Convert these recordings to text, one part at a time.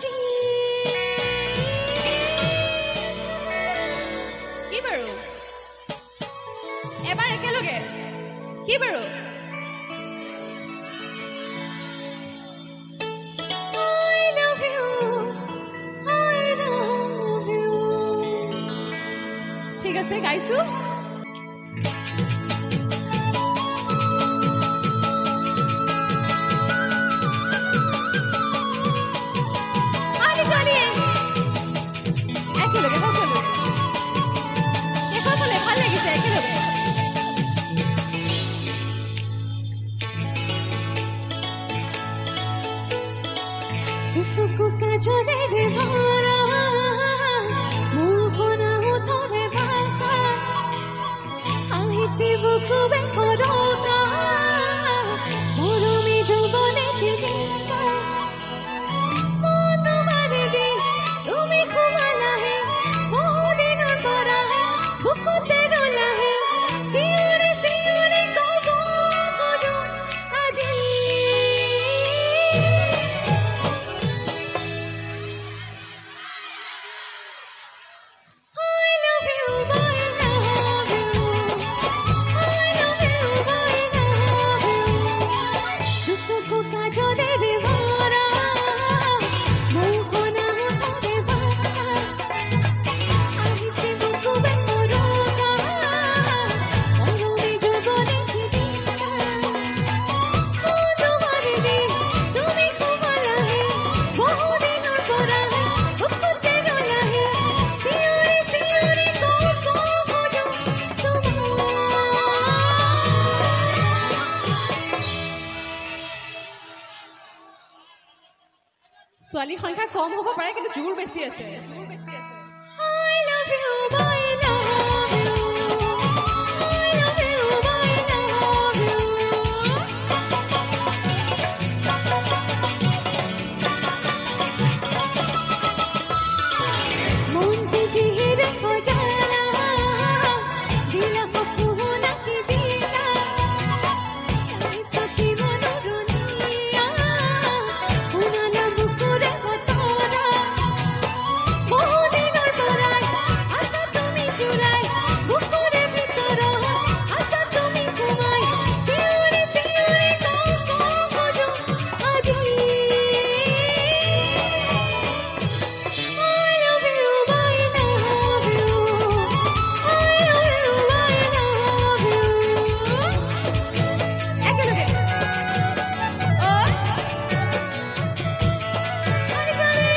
কি বাৰু এবাৰ একেলগে কি বাৰু ঠিক আছে গাইছো सुख का जो दे रे भरा मोहना उठरे भाषा আহিতে বুকুবে ফরতা মরমে যৌবনে চিন্তা তোমারে দে তুমি ঘুমালা হে বহুদিনের পরা হে বুকুতে রোলা হে সিওরে সিওরে কবো কজো আজি ছোৱালী সংখ্যা কম হ'ব পাৰে কিন্তু জোৰ বেছি আছে I love you boy love you I love you boy love you মন দিহিরে খোজালা দিলা ফকুনা কি দিলা চকি মনোরনিয়া উনানা বুকুরে বতরা বহুদিনের পরাই আশা তুমি চুরাই বুকুরে ভিতর আশা তুমি ঘুমাই সিওরে সিওরে কও বুঝো আজি I love you I love you I love you I love you একেলগে ও আরে জানে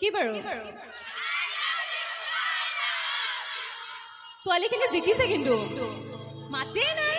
কি বাৰু ছোৱালীখিনি জিকিছে কিন্তু মাতে নাই